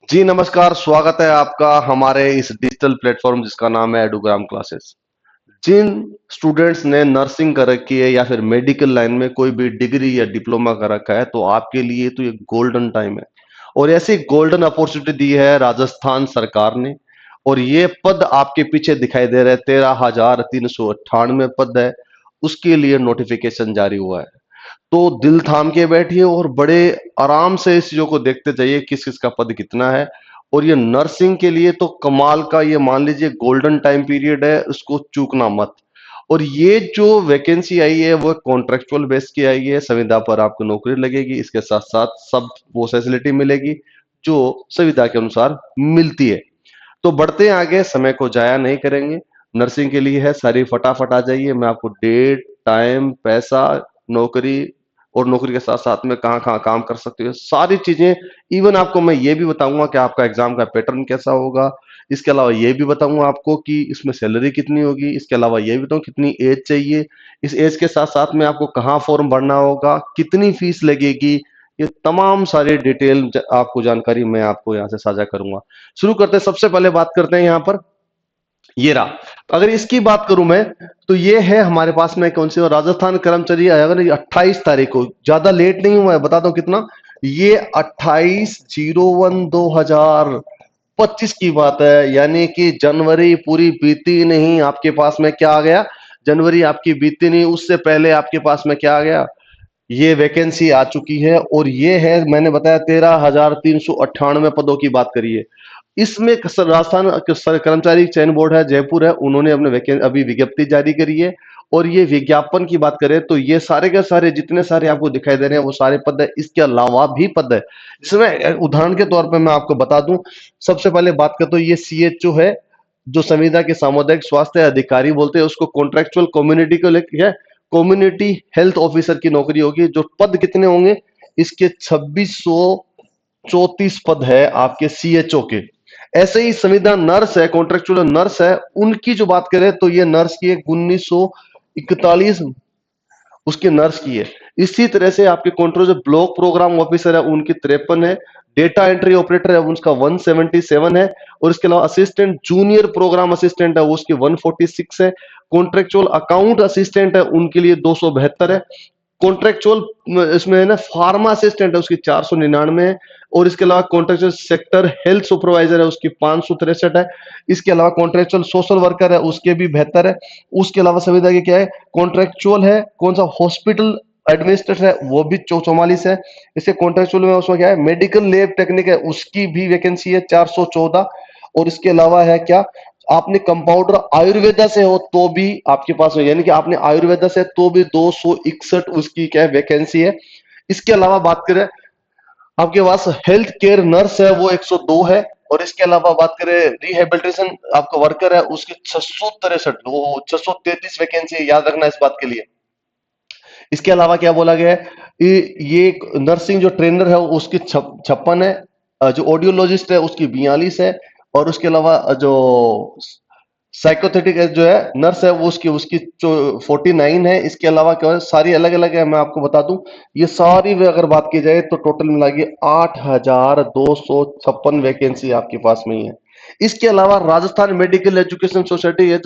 जी नमस्कार, स्वागत है आपका हमारे इस डिजिटल प्लेटफॉर्म जिसका नाम है एडुग्राम क्लासेस। जिन स्टूडेंट्स ने नर्सिंग कर रखी है या फिर मेडिकल लाइन में कोई भी डिग्री या डिप्लोमा कर रखा है तो आपके लिए तो ये गोल्डन टाइम है। और ऐसी गोल्डन अपॉर्चुनिटी दी है राजस्थान सरकार ने। और ये पद आपके पीछे दिखाई दे रहे हैं, 13,398 पद है। उसके लिए नोटिफिकेशन जारी हुआ है। तो दिल थाम के बैठिए और बड़े आराम से इस चीजों को देखते जाइए किस किस का पद कितना है। और ये नर्सिंग के लिए तो कमाल का, ये मान लीजिए गोल्डन टाइम पीरियड है, उसको चूकना मत। और ये जो वैकेंसी आई है वो कॉन्ट्रेक्चुअल बेस की आई है, संविदा पर आपको नौकरी लगेगी, इसके साथ साथ सब वो फैसिलिटी मिलेगी जो संविदा के अनुसार मिलती है। तो बढ़ते हैं आगे, समय को जाया नहीं करेंगे। नर्सिंग के लिए है सारी, फटाफट आ जाइए। मैं आपको डेट, टाइम, पैसा, नौकरी और नौकरी के साथ साथ में कहाँ कहाँ काम कर सकते हो सारी चीजें, इवन आपको मैं ये भी बताऊंगा कि आपका एग्जाम का पैटर्न कैसा होगा। इसके अलावा ये भी बताऊंगा आपको कि इसमें सैलरी कितनी होगी। इसके अलावा ये भी बताऊँ कितनी एज चाहिए। इस एज के साथ साथ में आपको कहाँ फॉर्म भरना होगा, कितनी फीस लगेगी। ये तमाम सारी डिटेल आपको जानकारी मैं आपको यहाँ से साझा करूंगा। शुरू करते हैं, सबसे पहले बात करते हैं यहाँ पर, ये रहा। अगर इसकी बात करूं मैं, तो ये है हमारे पास में कौन सी, राजस्थान कर्मचारी आयोग ने 28 तारीख को, ज्यादा लेट नहीं हुआ है, बता दो कितना। ये 28/01/2025 की बात है, यानी कि जनवरी पूरी बीती नहीं, आपके पास में क्या आ गया, जनवरी आपकी बीती नहीं, उससे पहले आपके पास में क्या आ गया, ये वैकेंसी आ चुकी है। और ये है, मैंने बताया 13,398 पदों की बात करिए। इसमें राजस्थान कर्मचारी चयन बोर्ड है जयपुर है, उन्होंने अपने अभी विज्ञप्ति जारी करी है। और ये विज्ञापन की बात करें तो ये सारे के सारे जितने सारे आपको दिखाई दे रहे हैं वो सारे पद है, इसके अलावा भी पद है। इसमें उदाहरण के तौर पर मैं आपको बता दूं, सबसे पहले बात करते तो ये सीएचओ है, जो संविदा के सामुदायिक स्वास्थ्य अधिकारी बोलते हैं उसको, कॉन्ट्रेक्चुअल कम्युनिटी को लेकर कम्युनिटी हेल्थ ऑफिसर की नौकरी होगी। जो पद कितने होंगे इसके, 2634 पद है आपके सीएचओ के। ऐसे ही संविदा नर्स है, कॉन्ट्रेक्चुअल नर्स है, उनकी जो बात करें तो ये नर्स की एक 1941 उसके नर्स की है। इसी तरह से आपके कंट्रोल जो ब्लॉक प्रोग्राम ऑफिसर है उनकी 53 है। डेटा एंट्री ऑपरेटर है उसका 177 है। और इसके अलावा असिस्टेंट जूनियर प्रोग्राम असिस्टेंट है वो उसकी 146 है। कॉन्ट्रेक्चुअल अकाउंट असिस्टेंट है उनके लिए 272 है। कॉन्ट्रेक्चुअल इसमें है ना, फार्मा असिस्टेंट है उसकी 499 है। और इसके अलावा कॉन्ट्रेक्चुअल सेक्टर हेल्थ सुपरवाइजर है उसकी 563 है। इसके अलावा कॉन्ट्रेक्चुअल सोशल वर्कर है उसके भी 72 है। उसके अलावा संविदा के क्या है, कॉन्ट्रेक्चुअल है कौन सा, हॉस्पिटल एडमिनिस्ट्रेटर है वो भी 44 है। इससे कॉन्ट्रेक्चुअल में उसमें क्या है, मेडिकल लैब टेक्निक है उसकी भी वैकेंसी है 414। और इसके अलावा है क्या, आपने कंपाउंडर आयुर्वेदा से हो तो भी आपके पास है, यानी कि आपने आयुर्वेदा से तो भी 261 उसकी क्या है वैकेंसी है। इसके अलावा बात करें, आपके पास हेल्थ केयर नर्स है वो 102 है। और इसके अलावा बात करें रिहेबिलिटेशन आपका वर्कर है उसके 663, वो 633 वैकेंसी है, याद रखना इस बात के लिए। इसके अलावा क्या बोला गया है, ये नर्सिंग जो ट्रेनर है उसकी 56 है। जो ऑडियोलॉजिस्ट है उसकी 42 है। और उसके अलावा जो साइकोथेटिक जो है नर्स है वो उसकी उसकी जो 49 है। इसके अलावा क्या है, सारी अलग अलग है, मैं आपको बता दूं। ये सारी अगर बात की जाए तो टोटल मिला के 8,256 वैकेंसी आपके पास में ही है। इसके अलावा राजस्थान मेडिकल एजुकेशन सोसाइटी है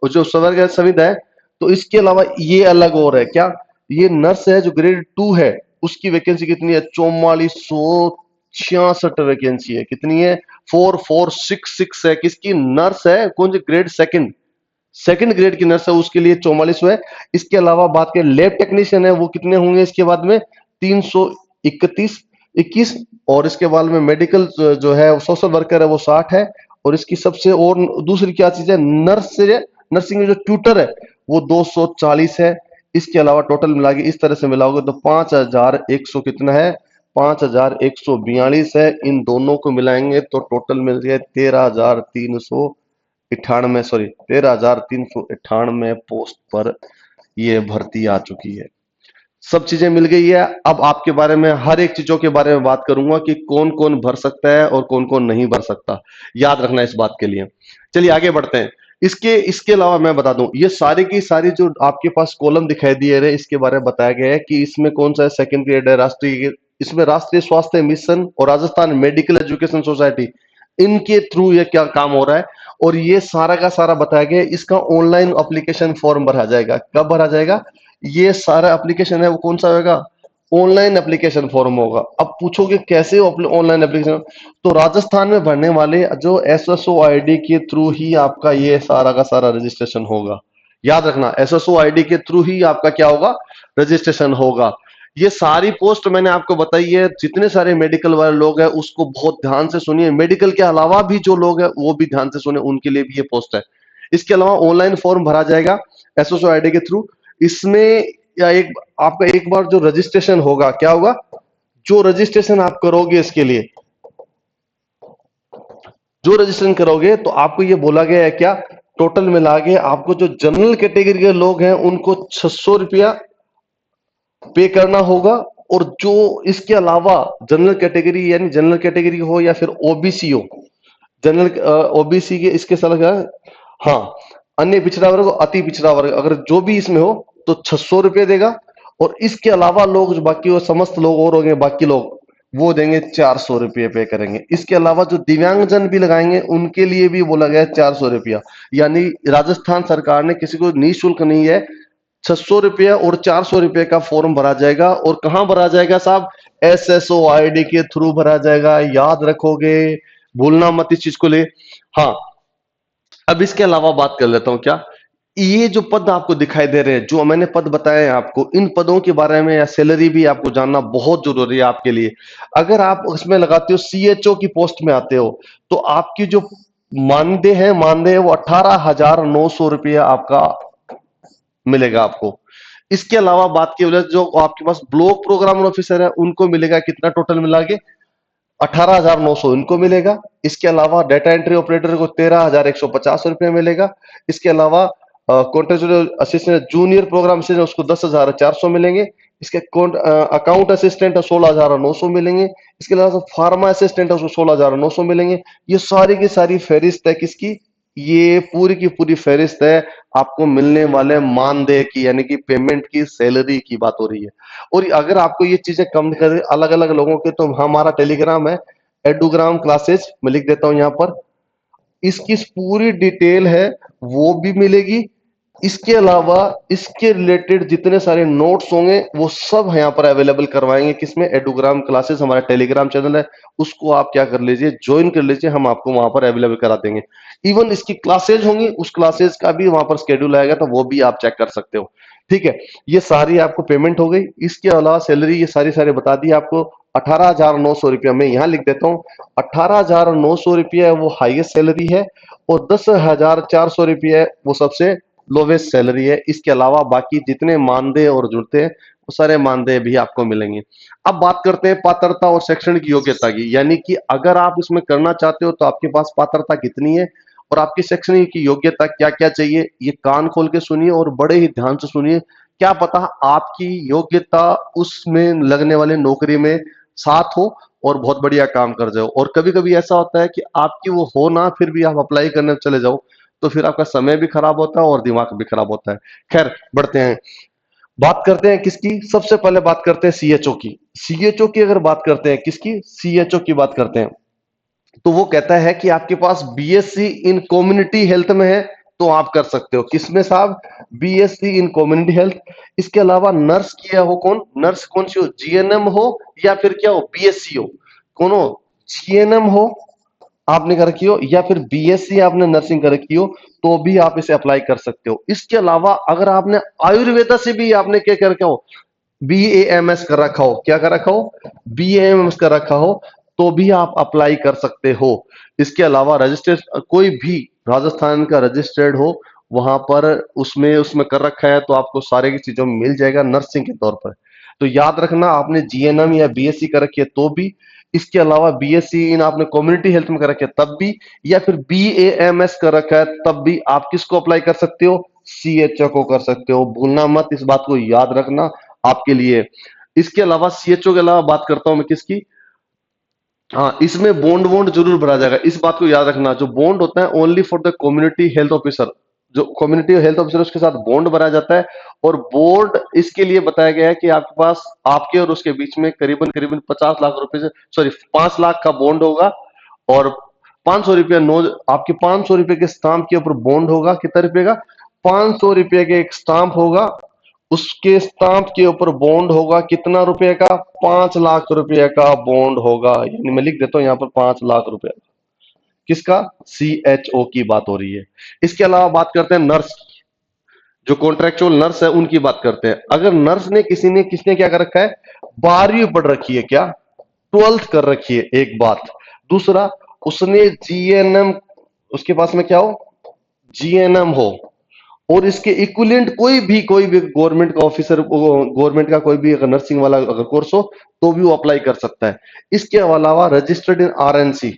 जो सवर्ग संविदा है, तो इसके अलावा ये अलग और है क्या, ये नर्स है जो ग्रेड 2 है उसकी वैकेंसी कितनी है, 4466 वैकेंसी है। कितनी है, 4466 है। किसकी, नर्स है, कौन सी, ग्रेड सेकंड, सेकंड ग्रेड की नर्स है उसके लिए 44 है। इसके अलावा बात करें लैब टेक्नीशियन है वो कितने होंगे इसके बाद में, 331 21। और इसके बाद में मेडिकल जो है सोशल वर्कर है वो 60 है। और इसकी सबसे और दूसरी क्या चीज है, नर्स है, नर्सिंग में जो ट्यूटर है वो 240 है। इसके अलावा टोटल मिला के इस तरह से मिलाओगे तो 5100 कितना है, 5142 है। इन दोनों को मिलाएंगे तो टोटल मिल गया 13,398, सॉरी 13,398 पोस्ट पर ये भर्ती आ चुकी है। सब चीजें मिल गई है। अब आपके बारे में हर एक चीजों के बारे में बात करूंगा कि कौन कौन भर सकता है और कौन कौन नहीं भर सकता, याद रखना इस बात के लिए। चलिए आगे बढ़ते हैं। इसके इसके अलावा मैं बता दूं, ये सारी की सारी जो आपके पास कॉलम दिखाई दिए रहे इसके बारे में बताया गया है कि इसमें कौन सा सेकंड ग्रेड है, राष्ट्रीय इसमें राष्ट्रीय स्वास्थ्य मिशन और राजस्थान मेडिकल एजुकेशन सोसाइटी, इनके थ्रू ये क्या काम हो रहा है, और ये सारा का सारा बताया गया है। इसका ऑनलाइन एप्लीकेशन फॉर्म भरा जाएगा। कब भरा जाएगा? ये सारा एप्लीकेशन है वो कौन सा होगा? ऑनलाइन एप्लीकेशन फॉर्म होगा। अब पूछोगे कैसे ऑनलाइन एप्लीकेशन? तो राजस्थान में भरने वाले जो एसएसओ आईडी के थ्रू ही आपका ये सारा का सारा रजिस्ट्रेशन होगा। याद रखना, एसएसओ आईडी के थ्रू ही आपका क्या होगा? रजिस्ट्रेशन होगा। ये सारी पोस्ट मैंने आपको बताई है। जितने सारे मेडिकल वाले लोग हैं उसको बहुत ध्यान से सुनिए। मेडिकल के अलावा भी जो लोग हैं वो भी ध्यान से सुने, उनके लिए भी ये पोस्ट है। इसके अलावा ऑनलाइन फॉर्म भरा जाएगा एसएसओ आईडी के थ्रू। इसमें या एक आपका एक बार जो रजिस्ट्रेशन होगा, क्या होगा? जो रजिस्ट्रेशन आप करोगे, इसके लिए जो रजिस्ट्रेशन करोगे तो आपको ये बोला गया है क्या, टोटल मिला के आपको जो जनरल कैटेगरी के लोग हैं उनको 600 रुपया पे करना होगा। और जो इसके अलावा जनरल कैटेगरी, यानी जनरल कैटेगरी हो या फिर ओबीसी हो, जनरल ओबीसी के इसके साथ क्या है? हाँ, अन्य पिछड़ा वर्ग, अति पिछड़ा वर्ग, अगर जो भी इसमें हो तो 600 रुपये देगा। और इसके अलावा लोग जो बाकी वो समस्त लोग और होंगे, बाकी लोग वो देंगे 400 रुपये पे करेंगे। इसके अलावा जो दिव्यांगजन भी लगाएंगे उनके लिए भी बोला गया है 400 रुपया। यानी राजस्थान सरकार ने किसी को निःशुल्क नहीं है, 600 रुपया और 400 रुपये का फॉर्म भरा जाएगा। और कहां भरा जाएगा साहब? एसएसओ आईडी के थ्रू भरा जाएगा। याद रखोगे, भूलना मत इस चीज को ले। हाँ, अब इसके अलावा बात कर लेता हूं क्या, ये जो पद आपको दिखाई दे रहे हैं, जो मैंने पद बताए हैं आपको, इन पदों के बारे में या सैलरी भी आपको जानना बहुत जरूरी है आपके लिए। अगर आप उसमें लगाते हो सीएचओ की पोस्ट में आते हो तो आपकी जो मानदेय है वो 18,900 रुपया आपका मिलेगा आपको। इसके अलावा बात की वजह जो आपके पास ब्लॉक प्रोग्राम ऑफिसर है उनको मिलेगा कितना, टोटल मिला के 18,900 इनको मिलेगा। इसके अलावा डेटा एंट्री ऑपरेटर को 13,150 रुपये मिलेगा। इसके अलावा कॉन्ट्रेक्चुअल असिस्टेंट जूनियर प्रोग्राम से उसको 10,400 मिलेंगे। इसके अकाउंट असिस्टेंट है 16,900 मिलेंगे। इसके अलावा फार्मा असिस्टेंट है उसको 16,900 मिलेंगे। ये सारी की सारी फहरिस्त है किसकी? ये पूरी की पूरी फहरिस्त है आपको मिलने वाले मानदेय की, यानी कि पेमेंट की, सैलरी की बात हो रही है। और अगर आपको ये चीजें कम कर अलग अलग लोगों के, तो हमारा टेलीग्राम है एडुग्राम क्लासेस, मैं लिख देता हूं यहां पर, इसकी पूरी डिटेल है वो भी मिलेगी। इसके अलावा इसके रिलेटेड जितने सारे नोट्स होंगे वो सब यहाँ पर अवेलेबल करवाएंगे। किसमें? एडुग्राम क्लासेस, हमारा टेलीग्राम चैनल है, उसको आप क्या कर लीजिए, ज्वाइन कर लीजिए, हम आपको वहां पर अवेलेबल करा देंगे। इवन इसकी क्लासेज होंगी, उस क्लासेज का भी वहां पर स्केड्यूल आएगा, तो वो भी आप चेक कर सकते हो। ठीक है, ये सारी आपको पेमेंट हो गई। इसके अलावा सैलरी ये सारी सारे बता दी आपको। 18,900 रुपया मैं यहाँ लिख देता हूँ। 18,900 रुपया वो हाईएस्ट सैलरी है और 10,400 रुपया वो सबसे लोवेस्ट सैलरी है। इसके अलावा बाकी जितने मानदेय और जुड़ते हैं वो सारे मानदेय भी आपको मिलेंगे। अब बात करते हैं पात्रता और शैक्षणिक योग्यता की, यानी कि अगर आप इसमें करना चाहते हो तो आपके पास पात्रता कितनी है और आपकी शैक्षणिक योग्यता क्या क्या चाहिए, ये कान खोल के सुनिए और बड़े ही ध्यान से सुनिए। क्या पता आपकी योग्यता उसमें लगने वाली नौकरी में साथ हो और बहुत बढ़िया काम कर जाओ। और कभी कभी ऐसा होता है कि आपकी वो हो ना, फिर भी आप अप्लाई करने चले जाओ, तो फिर आपका समय भी खराब होता है और दिमाग भी खराब होता है। खैर, बढ़ते हैं, बात करते हैं किसकी। सबसे पहले बात करते हैं सीएचओ की। सीएचओ की अगर बात करते हैं, किसकी? सीएचओ की बात करते हैं, तो वो कहता है कि आपके पास बीएससी इन कम्युनिटी हेल्थ में है तो आप कर सकते हो। किसमें साहब? BSc in community health. इसके अलावा नर्स किया हो, कौन नर्स, कौन सी हो, जीएनएम हो या फिर क्या हो, बीएससी हो, कौन हो, जीएनएम हो आपने कर रखी हो या फिर बीएससी आपने नर्सिंग कर रखी हो, तो भी आप इसे अप्लाई कर सकते हो। इसके अलावा अगर आपने आयुर्वेदा से भी आपने क्या कर रखा हो, बीएएमएस कर रखा हो, क्या कर रखा हो, बीएएमएस कर रखा हो, तो भी आप अप्लाई कर सकते हो। इसके अलावा रजिस्टर्ड कोई भी राजस्थान का रजिस्टर्ड हो वहां पर उसमें उसमें कर रखा है तो आपको सारे की चीजों में मिल जाएगा नर्सिंग के तौर पर। तो याद रखना, आपने जीएनएम या बीएससी कर रखी है तो भी, इसके अलावा बीएससी इन आपने कम्युनिटी हेल्थ में कर रखा है तब भी, या फिर बीएएमएस कर रखा है तब भी आप किसको अप्लाई कर सकते हो? सीएचओ को कर सकते हो। भूलना मत, इस बात को याद रखना आपके लिए। इसके अलावा सीएचओ के अलावा बात करता हूं मैं किसकी, हाँ, इसमें बॉन्ड वॉन्ड जरूर भरा जाएगा। इस बात को याद रखना, जो बॉन्ड होता है only for the community health officer, जो कम्युनिटी हेल्थ ऑफिसर उसके साथ बॉन्ड बनाया जाता है। और बॉन्ड इसके लिए बताया गया है कि आपके पास आपके और उसके बीच में करीबन करीबन 50 लाख रुपए से, सॉरी 5 लाख का बॉन्ड होगा। और 500 रुपया नो, आपके 500 रुपए के स्टाम्प के ऊपर बॉन्ड होगा। कितना रुपए का? 500 रुपये के एक स्टाम्प होगा, उसके स्टाम्प के ऊपर बॉन्ड होगा। कितना रुपए का? 5 लाख रुपए का बॉन्ड होगा। यानी मैं लिख देता हूं यहां पर 5 लाख रुपए। किसका? CHO की बात हो रही है। इसके अलावा बात करते हैं नर्स की। जो कॉन्ट्रेक्चुअल नर्स है उनकी बात करते हैं। अगर नर्स ने किसने क्या कर रखा है? 12वीं पढ़ रखी है, क्या 12th कर रखी है, एक बात। दूसरा, उसने GNM, उसके पास में क्या हो? GNM हो। और इसके इक्विवेलेंट कोई भी गवर्नमेंट का ऑफिसर, गवर्नमेंट का कोई भी अगर नर्सिंग वाला अगर कोर्स हो तो भी वो अप्लाई कर सकता है। इसके अलावा रजिस्टर्ड इन RNC,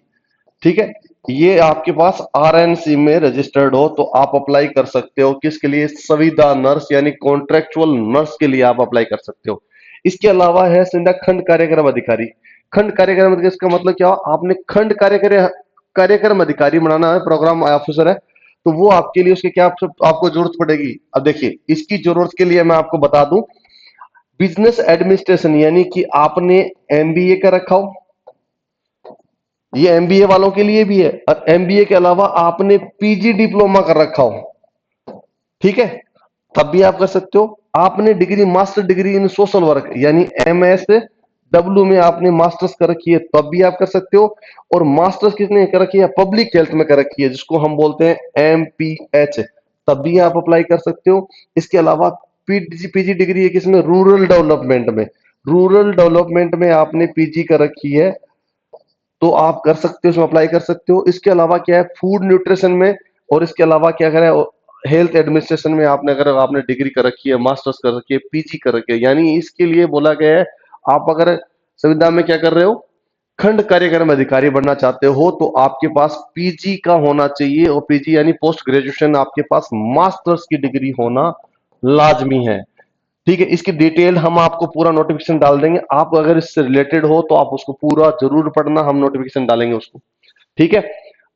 ठीक है, ये आपके पास RNC में रजिस्टर्ड हो तो आप अप्लाई कर सकते हो। किसके लिए? संविदा नर्स, यानी कॉन्ट्रेक्चुअल नर्स के लिए आप अप्लाई कर सकते हो। इसके अलावा है संविदा खंड कार्यक्रम अधिकारी। खंड कार्यक्रम अधिकारी, इसका मतलब क्या? आपने खंड कार्यक्रम अधिकारी बनाना है, प्रोग्राम ऑफिसर है, तो वो आपके लिए उसके क्या आपको जरूरत पड़ेगी? अब देखिए, इसकी जरूरत के लिए मैं आपको बता दूं, बिजनेस एडमिनिस्ट्रेशन, यानी कि आपने MBA का रखा हो, ये MBA वालों के लिए भी है। और MBA के अलावा आपने PG डिप्लोमा कर रखा हो, ठीक है, तब भी आप कर सकते हो। आपने degree, master degree in social work, यानी MSW में आपने मास्टर्स कर रखी है, तब भी आप कर सकते हो। और मास्टर्स किसने कर रखी है? पब्लिक हेल्थ में कर रखी है, जिसको हम बोलते हैं MPH, तब भी आप अप्लाई कर सकते हो। इसके अलावा PG डिग्री है किसमें? रूरल डेवलपमेंट में। रूरल डेवलपमेंट में आपने PG कर रखी है तो आप कर सकते हो, उसमें अप्लाई कर सकते हो। इसके अलावा क्या है? फूड न्यूट्रिशन में। और इसके अलावा क्या करें? हेल्थ एडमिनिस्ट्रेशन में आपने, अगर आपने डिग्री कर रखी है, मास्टर्स कर रखी है, PG कर रखी है, यानी इसके लिए बोला गया है, आप अगर संविदा में क्या कर रहे हो? खंड कार्यक्रम अधिकारी बनना चाहते हो तो आपके पास PG का होना चाहिए। और PG यानी पोस्ट ग्रेजुएशन, आपके पास मास्टर्स की डिग्री होना लाजमी है। ठीक है, इसकी डिटेल हम आपको पूरा नोटिफिकेशन डाल देंगे। आप अगर इससे रिलेटेड हो तो आप उसको पूरा जरूर पढ़ना, हम नोटिफिकेशन डालेंगे उसको, ठीक है।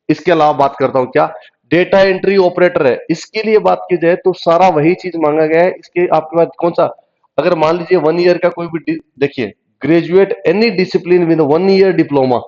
इसके अलावा बात करता हूं, क्या डेटा एंट्री ऑपरेटर है, इसके लिए बात की जाए तो सारा वही चीज मांगा गया है। इसके आपके पास कौन सा, अगर मान लीजिए 1 ईयर का कोई भी देखिए, graduate any discipline with 1 year diploma,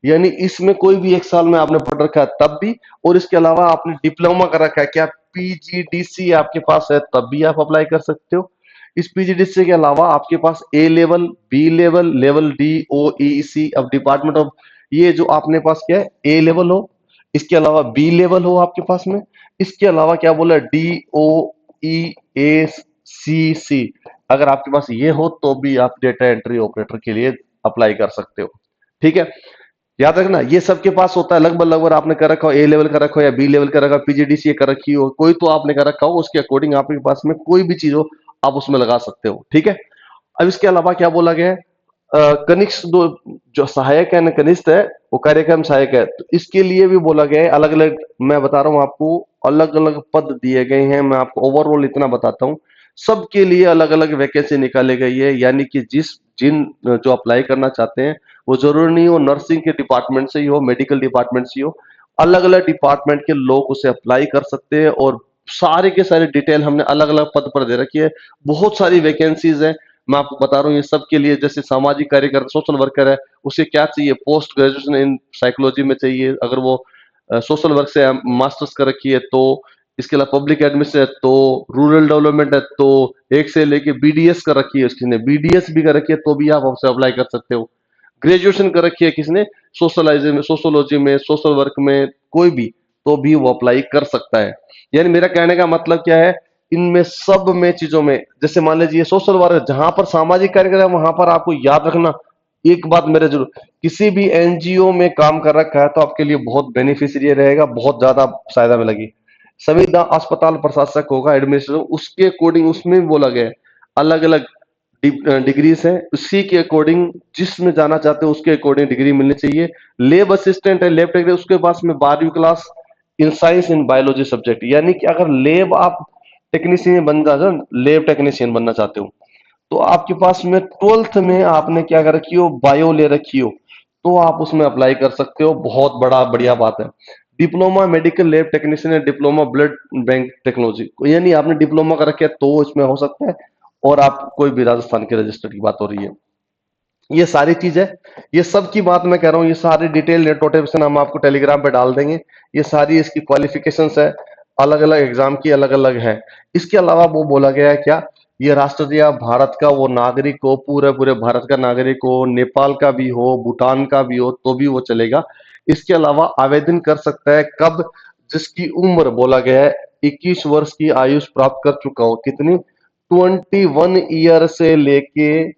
यानी इसमें कोई भी 1 साल में आपने पढ़ रखा है तब भी। और इसके अलावा आपने डिप्लोमा कर रखा है, क्या PGDC आपके पास है, तब भी आप अप्लाई कर सकते हो। इस PGDC के अलावा आपके पास A level, B level, level D, OEC, अब डिपार्टमेंट ऑफ, ये जो आपने पास क्या है? A लेवल हो, इसके अलावा B लेवल हो आपके पास में। इसके अलावा क्या बोला? DOEACC, अगर आपके पास ये हो तो भी आप डेटा एंट्री ऑपरेटर के लिए अप्लाई कर सकते हो, ठीक है। याद रखना, ये सबके पास होता है लगभग लगभग। आपने कर रखा हो A लेवल कर रखा हो या B लेवल कर रखा हो, PGDCA कर रखी हो, कोई तो आपने कर रखा हो, उसके अकॉर्डिंग आपके पास में कोई भी चीज हो आप उसमें लगा सकते हो, ठीक है। अब इसके अलावा क्या बोला गया है? कनिष्ठ दो, जो सहायक है ना, कनिष्ठ है, वो कार्यक्रम सहायक है, तो इसके लिए भी बोला गया है। अलग अलग, मैं बता रहा हूं आपको, अलग अलग पद दिए गए हैं। मैं आपको ओवरऑल इतना बताता हूं, सबके लिए अलग अलग वैकेंसी निकाली गई है। यानी कि जिन जो अप्लाई करना चाहते हैं, वो जरूरी नहीं हो नर्सिंग के डिपार्टमेंट से ही हो, मेडिकल डिपार्टमेंट से ही हो, अलग अलग डिपार्टमेंट के लोग उसे अप्लाई कर सकते हैं। और सारे के सारे डिटेल हमने अलग अलग पद पर दे रखी है। बहुत सारी वैकेंसीज है, मैं आपको बता रहा हूँ ये सब के लिए। जैसे सामाजिक कार्यकर्ता, सोशल वर्कर है, उसे क्या चाहिए? पोस्ट ग्रेजुएशन इन साइकोलॉजी में चाहिए, अगर वो सोशल वर्क से मास्टर्स कर रखी है तो। इसके अलावा पब्लिक एडमिनिस्ट्रेशन है तो, रूरल डेवलपमेंट है तो, एक से लेके BDS कर रखी है, उसने BDS भी कर रखी है तो भी आप हमसे अप्लाई कर सकते हो। ग्रेजुएशन कर रखी है किसने? सोशलाइजे में, सोशोलॉजी में, सोशल वर्क में, कोई भी, तो भी वो अप्लाई कर सकता है। यानी मेरा कहने का मतलब क्या है, इनमें सब में चीजों में, जैसे मान लीजिए सोशल वर्क, जहां पर सामाजिक कार्यक्रम, वहां पर आपको याद रखना एक बात मेरे जरूर, किसी भी NGO में काम कर रखा है तो आपके लिए बहुत बेनिफिशियरी रहेगा, बहुत ज्यादा फायदा मिलेगी। संविदा अस्पताल प्रशासक होगा, एडमिनिस्ट्रेटर, उसके अकॉर्डिंग उसमें भी बोला गया है अलग अलग डिग्रीज है, उसी के अकॉर्डिंग जिसमें जाना चाहते हो उसके अकॉर्डिंग डिग्री मिलनी चाहिए। लेब असिस्टेंट है, लेब टेक्नीशियन, उसके पास में 12वीं class in science in biology subject, यानी कि अगर लेब आप टेक्नीशियन बन जाते, लेब टेक्नीशियन बनना चाहते हो तो आपके पास में 12th में आपने क्या कर रखी हो? बायो ले रखी हो, तो आप उसमें अप्लाई कर सकते हो। बहुत बड़ा बढ़िया बात है। डिप्लोमा मेडिकल लैब टेक्नीशियन या डिप्लोमा ब्लड बैंक टेक्नोलॉजी, यानी आपने डिप्लोमा कर रखा है तो इसमें हो सकता है, और आप कोई भी राजस्थान के रजिस्टर की बात हो रही है। ये सारी चीज है, ये सब की बात मैं कह रहा हूं, ये सारी डिटेल नोटिफिकेशन हम आपको टेलीग्राम पे डाल देंगे। ये सारी इसकी क्वालिफिकेशंस है, अलग अलग एग्जाम की अलग अलग है। इसके अलावा वो बोला गया है क्या, ये राष्ट्रपति या भारत का वो नागरिक हो, पूरे पूरे भारत का नागरिक हो, नेपाल का भी हो, भूटान का भी हो, तो भी वो चलेगा। इसके अलावा आवेदन कर सकता है कब, जिसकी उम्र बोला गया है 21 वर्ष की आयु प्राप्त कर चुका हो। कितनी, 21 ईयर से लेके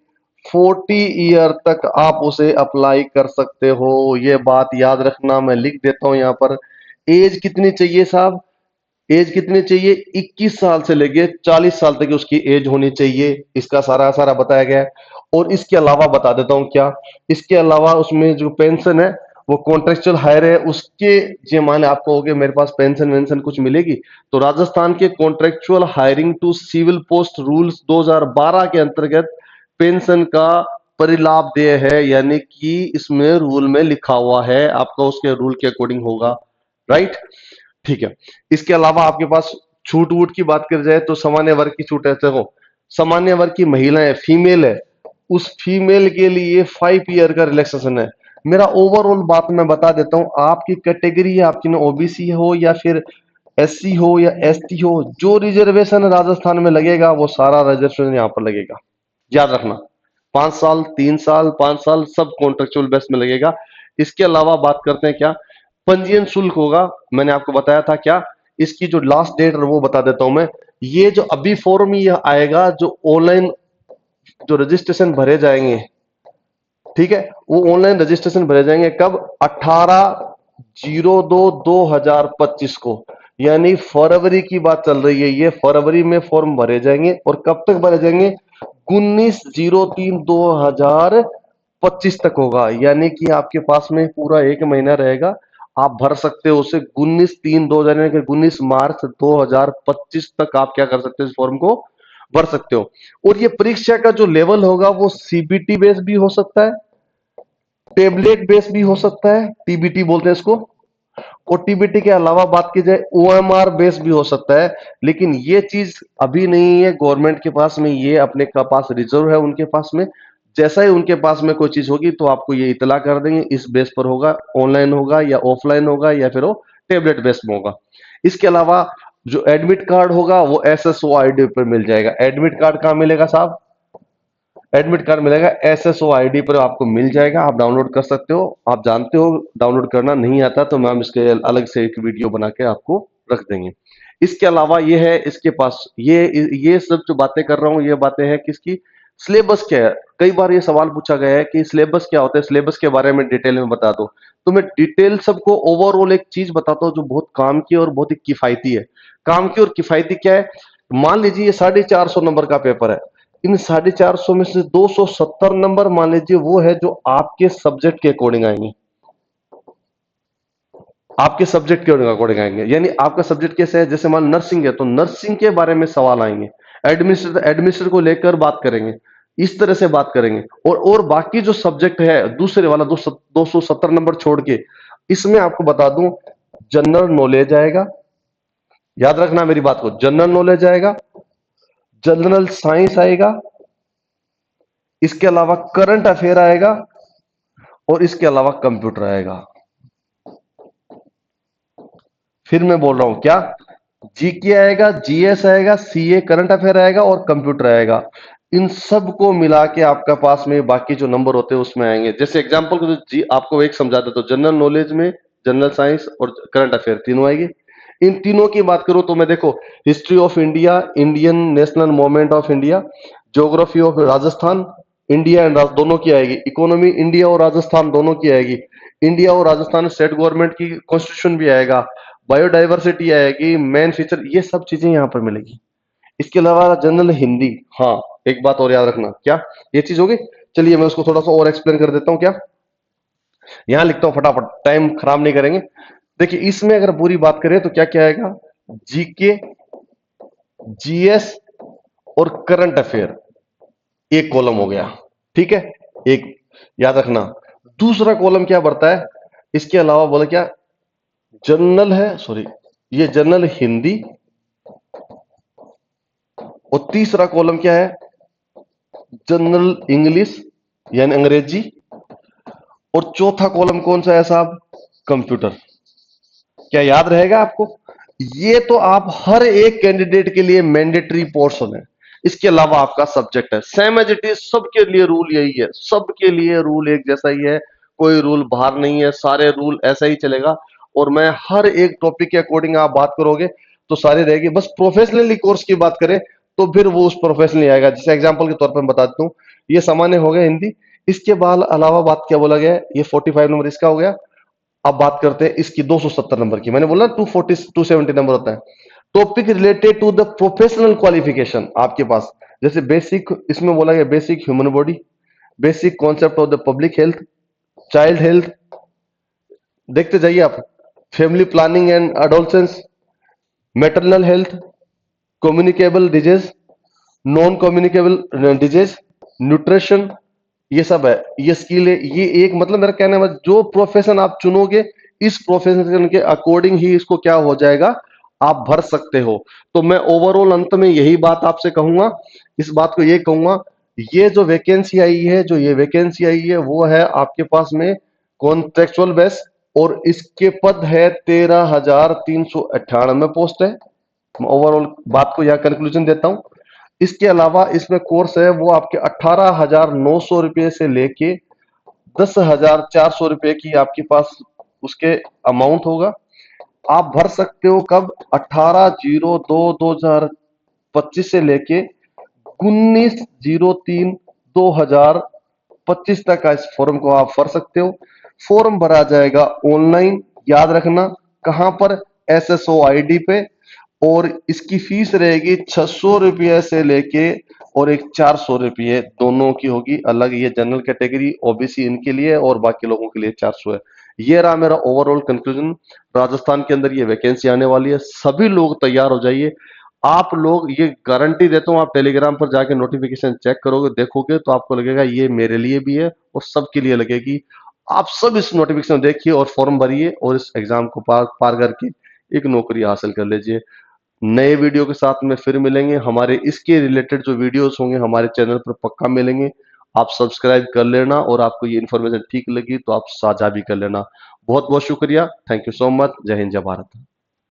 40 ईयर तक आप उसे अप्लाई कर सकते हो। ये बात याद रखना, मैं लिख देता हूं यहां पर। एज कितनी चाहिए साहब, एज कितनी चाहिए, 21 साल से लेके 40 साल तक उसकी एज होनी चाहिए। इसका सारा सारा बताया गया है। और इसके अलावा बता देता हूं क्या, इसके अलावा उसमें जो पेंशन है वो कॉन्ट्रेक्चुअल हायर है उसके, जे मान आपको हो गया मेरे पास पेंशन वेंशन कुछ मिलेगी, तो राजस्थान के contractual hiring to civil post rules 2012 के अंतर्गत पेंशन का परिलाभ देय है, यानी कि इसमें रूल में लिखा हुआ है, आपका उसके रूल के अकॉर्डिंग होगा, राइट। ठीक है। इसके अलावा आपके पास छूट वूट की बात कर जाए तो सामान्य वर्ग की छूट है। देखो, सामान्य वर्ग की महिलाएं फीमेल है, उस फीमेल के लिए 5 ईयर का रिलैक्सेशन है। मेरा ओवरऑल बात मैं बता देता हूं, आपकी कैटेगरी है, आपकी ओबीसी हो या फिर एससी हो या एसटी हो, जो रिजर्वेशन राजस्थान में लगेगा वो सारा रिजर्वेशन यहां पर लगेगा। याद रखना, 5 साल, 3 साल, 5 साल सब कॉन्ट्रेक्चुअल बेस में लगेगा। इसके अलावा बात करते हैं क्या, पंजीयन शुल्क होगा, मैंने आपको बताया था क्या, इसकी जो लास्ट डेट है वो बता देता हूं मैं। ये जो अभी फॉर्म ये आएगा, जो ऑनलाइन जो रजिस्ट्रेशन भरे जाएंगे, ठीक है, वो ऑनलाइन रजिस्ट्रेशन भरे जाएंगे कब, 18/02/2025 को, यानी फरवरी की बात चल रही है, ये फरवरी में फॉर्म भरे जाएंगे। और कब तक भरे जाएंगे, 19/03/2025 तक होगा, यानी कि आपके पास में पूरा 1 महीना रहेगा, आप भर सकते हो उसे। 19/3/2000 यानी कि 19 मार्च 2025 तक आप क्या कर सकते हो, इस फॉर्म को भर सकते हो। और ये परीक्षा का जो लेवल होगा वो सीबीटी बेस भी हो सकता है, टेबलेट बेस भी हो सकता है, टीबीटी बोलते हैं इसको, और टीबीटी के अलावा बात की जाए ओएमआर बेस भी हो सकता है। लेकिन ये चीज अभी नहीं है गवर्नमेंट के पास में, ये अपने का पास रिजर्व है उनके पास में। जैसा ही उनके पास में कोई चीज होगी तो आपको ये इतला कर देंगे, इस बेस पर होगा, ऑनलाइन होगा या ऑफलाइन होगा या फिर वो टेबलेट बेस में होगा। इसके अलावा जो एडमिट कार्ड होगा वो एसएसओ आईडी पर मिल जाएगा। एडमिट कार्ड कहाँ मिलेगा साहब, एडमिट कार्ड मिलेगा एसएसओ आईडी पर आपको मिल जाएगा, आप डाउनलोड कर सकते हो। आप जानते हो डाउनलोड करना, नहीं आता तो मैम इसके अलग से एक वीडियो बना के आपको रख देंगे। इसके अलावा ये है इसके पास, ये सब जो बातें कर रहा हूं ये बातें हैं किसकी, सिलेबस क्या है। कई बार ये सवाल पूछा गया है कि सिलेबस क्या होता है, सिलेबस के बारे में डिटेल में बता दो। तो मैं डिटेल सबको ओवरऑल एक चीज बताता हूँ जो बहुत काम की और बहुत ही किफायती है। काम की और किफायती क्या है, मान लीजिए ये 450 नंबर का पेपर है, इन 450 में से 270 नंबर मान लीजिए वो है जो आपके सब्जेक्ट के अकॉर्डिंग आएंगे, आपके सब्जेक्ट के अकॉर्डिंग आएंगे। यानी आपका सब्जेक्ट कैसे है, जैसे मान नर्सिंग है तो नर्सिंग के बारे में सवाल आएंगे, एडमिनिस्ट्रेटर को लेकर बात करेंगे, इस तरह से बात करेंगे। और बाकी जो सब्जेक्ट है दूसरे वाला 270 नंबर छोड़ के, इसमें आपको बता दूं जनरल नॉलेज आएगा, याद रखना मेरी बात को, जनरल नॉलेज आएगा, जनरल साइंस आएगा, इसके अलावा करंट अफेयर आएगा, और इसके अलावा कंप्यूटर आएगा। फिर मैं बोल रहा हूं क्या, जीके आएगा, जीएस आएगा, सीए करंट अफेयर आएगा और कंप्यूटर आएगा। इन सब को मिला के आपका पास में बाकी जो नंबर होते हैं उसमें आएंगे। जैसे एग्जांपल को जी आपको एक समझा देता हूं, जनरल नॉलेज में जनरल साइंस और करंट अफेयर तीनों आएंगे। इन तीनों की बात करूं तो मैं देखो, history of India, Indian national movement of India, geography of Rajasthan, India and दोनों की आएगी, इकोनॉमी इंडिया और राजस्थान दोनों की आएगी, इंडिया और राजस्थान स्टेट गवर्नमेंट की कॉन्स्टिट्यूशन भी आएगा, बायोडाइवर्सिटी आएगी, मेन फीचर, ये सब चीजें यहां पर मिलेगी। इसके अलावा जनरल हिंदी, हाँ एक बात और याद रखना, क्या ये चीज होगी, चलिए मैं उसको थोड़ा सा और एक्सप्लेन कर देता हूं क्या, यहां लिखता हूं फटाफट, टाइम खराब नहीं करेंगे। देखिए इसमें अगर पूरी बात करें तो क्या क्या आएगा, जीके, जीएस और करंट अफेयर, एक कॉलम हो गया, ठीक है, एक याद रखना। दूसरा कॉलम क्या बढ़ता है, इसके अलावा बोले क्या, जनरल है, सॉरी, ये जनरल हिंदी, और तीसरा कॉलम क्या है, जनरल इंग्लिश यानी अंग्रेजी, और चौथा कॉलम कौन सा है साहब, कंप्यूटर। क्या याद रहेगा आपको? ये तो आप हर एक कैंडिडेट के लिए मैंडेटरी पोर्शन है। इसके अलावा आपका सब्जेक्ट है, सेम एज इट इज, सबके लिए रूल यही है, सबके लिए रूल एक जैसा ही है, कोई रूल बाहर नहीं है, सारे रूल ऐसा ही चलेगा। और मैं हर एक टॉपिक के अकॉर्डिंग आप बात करोगे तो सारी रहेगी। बस प्रोफेशनली कोर्स की बात करें तो फिर वो उस प्रोफेशनली आएगा। जैसे एग्जांपल के तौर पर मैं बता देता हूँ, ये सामान्य हो गया हिंदी। इसके बाद अलावा बात क्या बोला गया है, ये 45 नंबर इसका हो गया। अब बात करते हैं इसकी 270 नंबर की। मैंने बोला 240 270 नंबर होता है। Topic related to the professional qualification आपके पास, जैसे बेसिक, इसमें बोला गया basic human body, basic concept of the public health, child health, देखते जाइए आप, family planning and adolescence, maternal health, communicable disease, non communicable disease, nutrition, ये सब है, ये स्किल है। ये एक मतलब मेरा कहना है, जो प्रोफेशन आप चुनोगे इस प्रोफेशन के अकॉर्डिंग ही इसको क्या हो जाएगा, आप भर सकते हो। तो मैं ओवरऑल अंत में यही बात आपसे कहूंगा, इस बात को ये कहूंगा, ये जो वैकेंसी आई है, जो ये वैकेंसी आई है वो है आपके पास में कॉन्ट्रेक्चुअल बेस, और इसके पद है 13,398 पोस्ट है। ओवरऑल बात को यहां कंक्लूजन देता हूं। इसके अलावा इसमें कोर्स है वो आपके 18,900 रुपये से लेके 10,400 रुपये की आपके पास उसके अमाउंट होगा। आप भर सकते हो कब, 18/02/2025 से लेके 19/03/2025 तक का इस फॉर्म को आप भर सकते हो। फॉर्म भरा जाएगा ऑनलाइन, याद रखना कहां पर, SSOID पे। और इसकी फीस रहेगी 600 रुपये से लेके और एक 400 रुपये, दोनों की होगी अलग। ये जनरल कैटेगरी OBC इनके लिए और बाकी लोगों के लिए 400 है। ये रहा मेरा ओवरऑल कंक्लूजन। राजस्थान के अंदर ये वैकेंसी आने वाली है, सभी लोग तैयार हो जाइए। आप लोग, ये गारंटी देता हूं, आप टेलीग्राम पर जाके नोटिफिकेशन चेक करोगे, देखोगे तो आपको लगेगा ये मेरे लिए भी है और सबके लिए लगेगी। आप सब इस नोटिफिकेशन देखिए और फॉर्म भरिए और इस एग्जाम को पार पार करके एक नौकरी हासिल कर लीजिए। नए वीडियो के साथ में फिर मिलेंगे। हमारे इसके रिलेटेड जो वीडियोस होंगे हमारे चैनल पर पक्का मिलेंगे। आप सब्सक्राइब कर लेना, और आपको ये इन्फॉर्मेशन ठीक लगी तो आप साझा भी कर लेना। बहुत बहुत शुक्रिया, थैंक यू सो मच। जय हिंद, जय भारत।